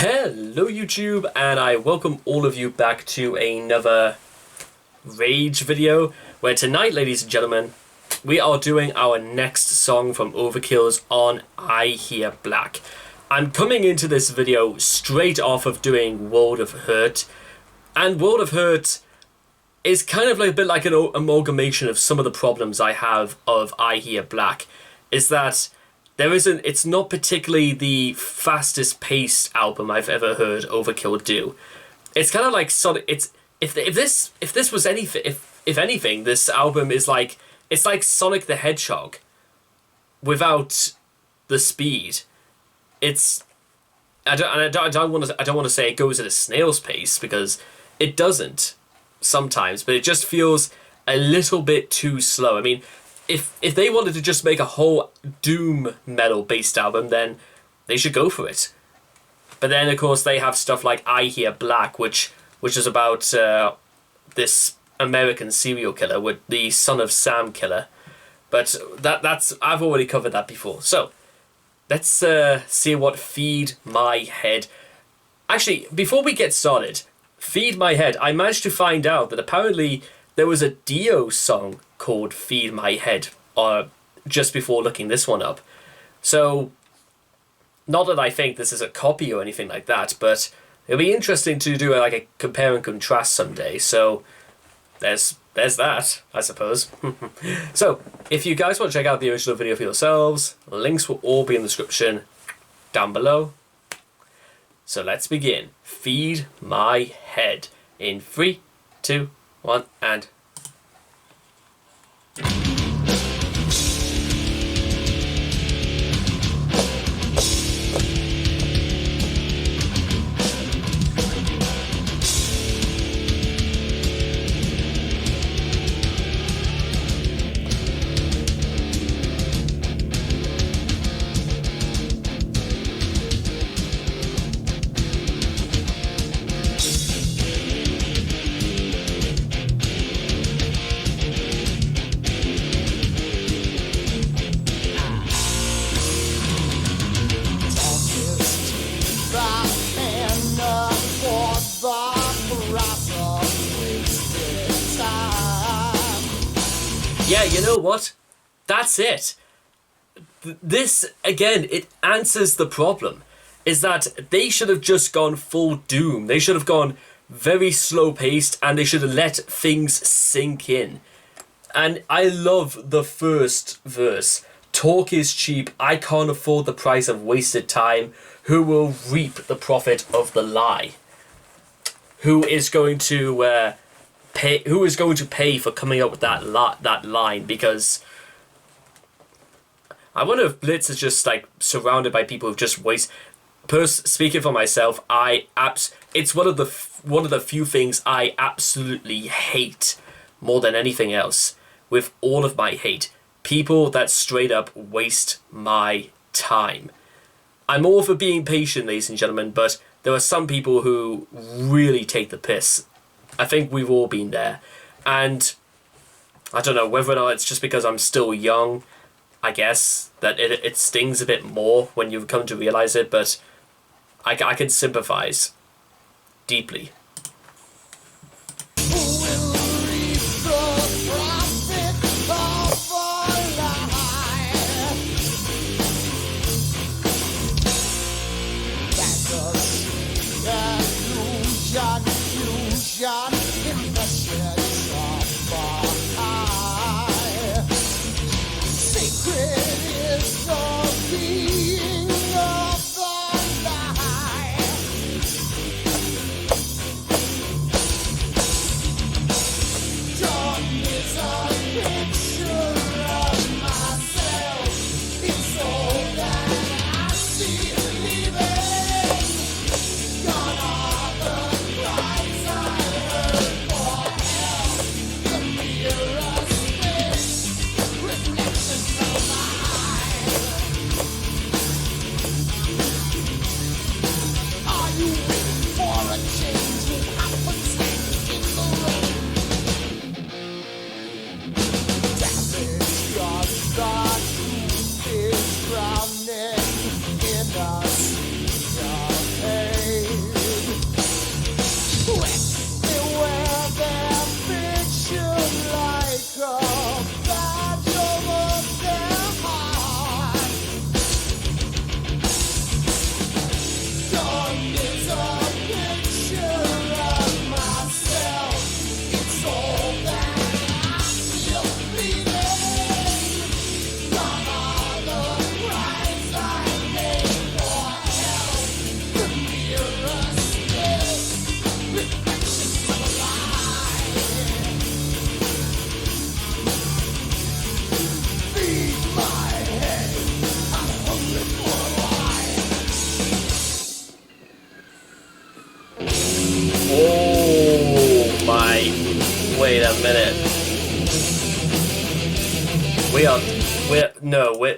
Hello YouTube, and I welcome all of you back to another Rage video, where tonight, ladies and gentlemen, we are doing our next song from Overkill's On I Hear Black. I'm coming into this video straight off of doing World of Hurt, and World of Hurt is kind of like a bit like an amalgamation of some of the problems I have of I Hear Black, is that it's not particularly the fastest paced album I've ever heard Overkill do. It's kind of like Sonic. If this was anything, if anything, this album is like, it's like Sonic the Hedgehog without the speed. I don't want to say it goes at a snail's pace, because it doesn't sometimes, but it just feels a little bit too slow. I mean, if they wanted to just make a whole doom metal based album, then they should go for it. But then of course they have stuff like I Hear Black, which is about this American serial killer with the Son of Sam killer. But that's I've already covered that before. So let's see what Feed My Head. Actually, before we get started, Feed My Head, I managed to find out that apparently there was a Dio song called Feed My Head just before looking this one up. So, not that I think this is a copy or anything like that, but it'll be interesting to do like a compare and contrast someday. So, there's that, I suppose. So, if you guys want to check out the original video for yourselves, links will all be in the description down below. So let's begin. Feed My Head in 3, 2, 1, and... Yeah, you know what? That's it. This, again, it answers the problem. Is that they should have just gone full Doom. They should have gone very slow-paced, and they should have let things sink in. And I love the first verse. Talk is cheap. I can't afford the price of wasted time. Who will reap the profit of the lie? Who is going to... Who is going to pay for coming up with that line? Because I wonder if Blitz is just like surrounded by people who just waste. Speaking for myself, it's one of the few things I absolutely hate more than anything else. With all of my hate, people that straight up waste my time. I'm all for being patient, ladies and gentlemen, but there are some people who really take the piss. I think we've all been there, and I don't know whether or not it's just because I'm still young, I guess, that it stings a bit more when you come to realize it, but I can sympathize deeply.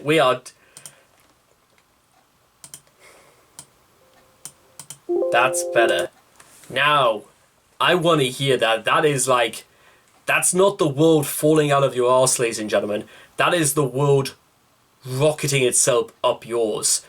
we are. That's better. Now, I want to hear that. That is like, that's not the world falling out of your arse, ladies and gentlemen. That is the world rocketing itself up yours.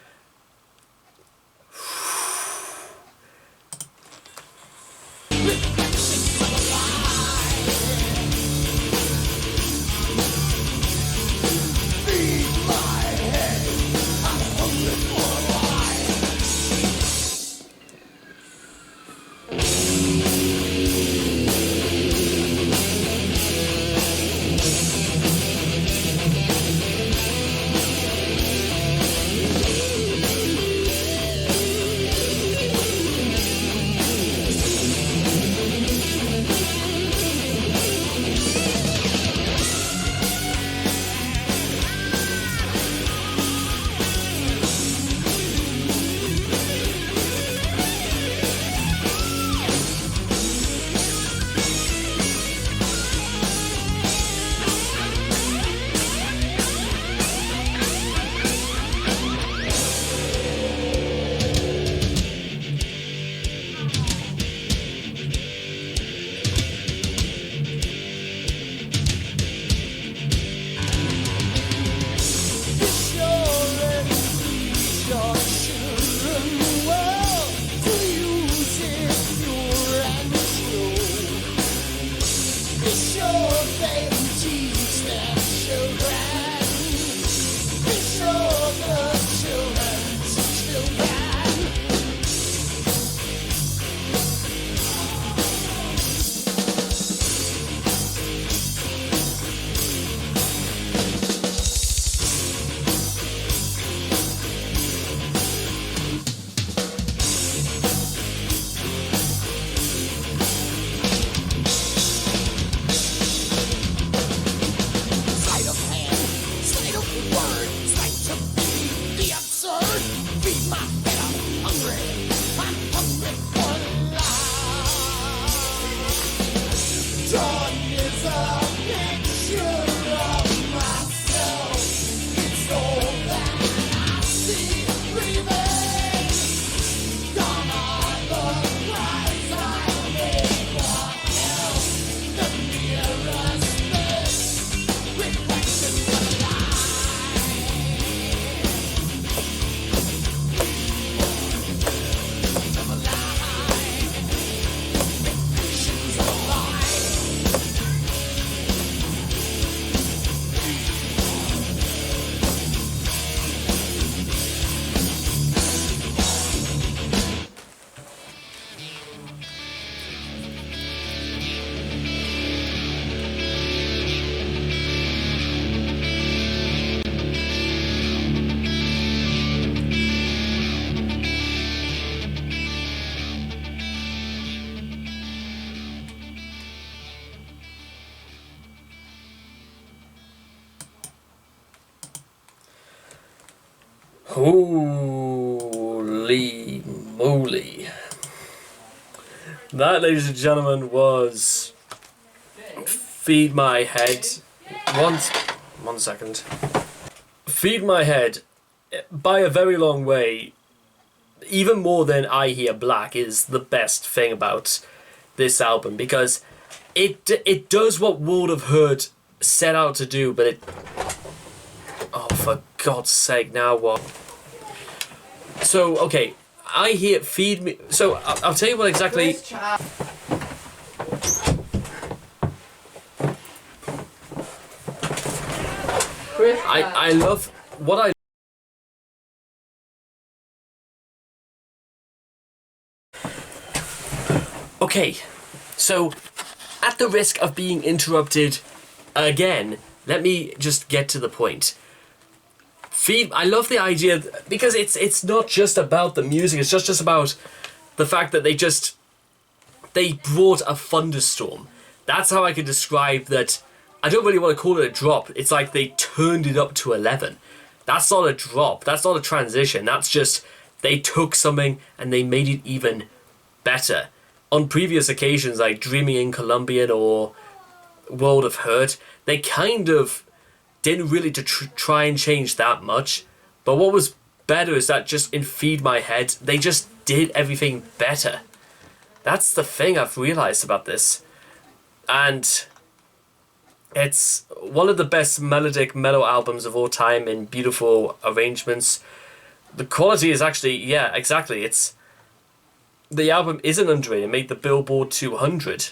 Holy moly. That, ladies and gentlemen, was Feed My Head. One second. Feed My Head, by a very long way, even more than I Hear Black, is the best thing about this album, because it does what World of Hurt set out to do, but it... Oh, for God's sake, now what? So, okay, I hear Feed Me... So, I'll tell you what exactly... I love... What I... Okay, so, at the risk of being interrupted again, let me just get to the point. I love the idea, because it's not just about the music, it's just about the fact that they brought a thunderstorm. That's how I could describe that. I don't really want to call it a drop. It's like they turned it up to 11. That's not a drop. That's not a transition. That's just, they took something and they made it even better. On previous occasions, like Dreaming in Colombian or World of Hurt, they kind of didn't really try and change that much. But what was better is that just in Feed My Head, they just did everything better. That's the thing I've realized about this. And it's one of the best melodic mellow albums of all time in beautiful arrangements. The quality is actually, yeah, exactly. The album isn't underrated. It made the Billboard 200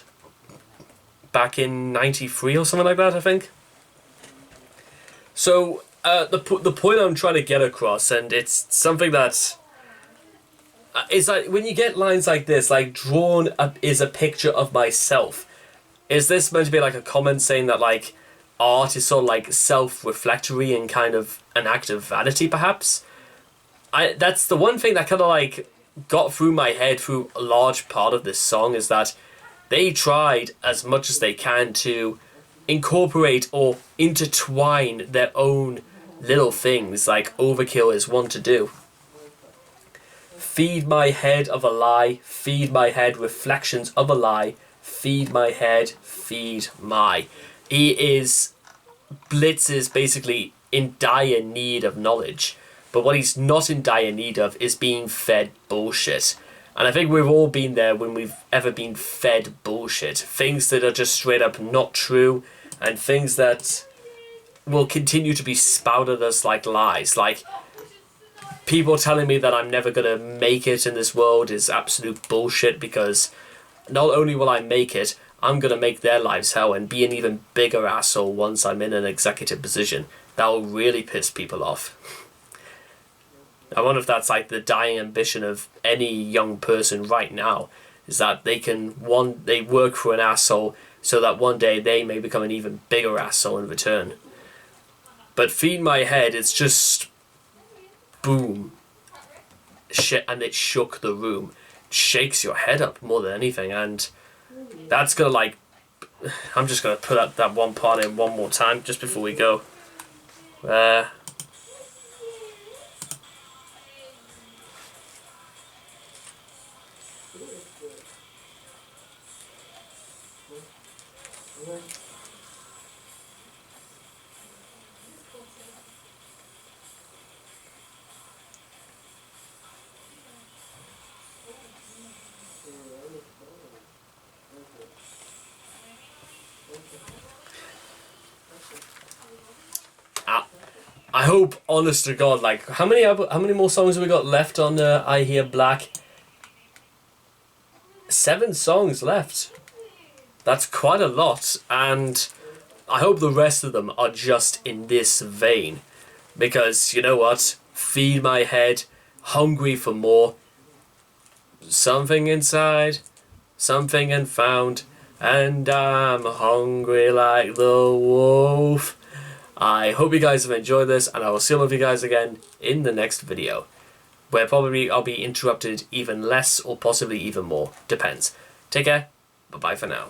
back in 93 or something like that, I think. So the point I'm trying to get across, and it's something that is like when you get lines like this, like drawn up is a picture of myself. Is this meant to be like a comment saying that like art is sort of like self-reflectory and kind of an act of vanity, perhaps? That's the one thing that kind of like got through my head through a large part of this song, is that they tried as much as they can to incorporate or intertwine their own little things, like Overkill is one to do. Feed my head of a lie, feed my head reflections of a lie, feed my head, feed my. Blitz is basically in dire need of knowledge, but what he's not in dire need of is being fed bullshit. And I think we've all been there when we've ever been fed bullshit. Things that are just straight up not true, and things that will continue to be spouted as like lies. Like, people telling me that I'm never going to make it in this world is absolute bullshit, because not only will I make it, I'm going to make their lives hell and be an even bigger asshole once I'm in an executive position. That will really piss people off. I wonder if that's like the dying ambition of any young person right now, is that they work for an asshole so that one day they may become an even bigger asshole in return. But Feed My Head, it's just boom, shit, and it shook the room. It shakes your head up more than anything, and that's gonna like, I'm just gonna put up that one part in one more time just before we go. I hope, honest to God, like, how many more songs have we got left on I Hear Black? 7 songs left. That's quite a lot, and I hope the rest of them are just in this vein. Because, you know what? Feed my head, hungry for more. Something inside, something unfound, and I'm hungry like the wolf. I hope you guys have enjoyed this, and I will see all of you guys again in the next video, where probably I'll be interrupted even less or possibly even more. Depends. Take care. Bye-bye for now.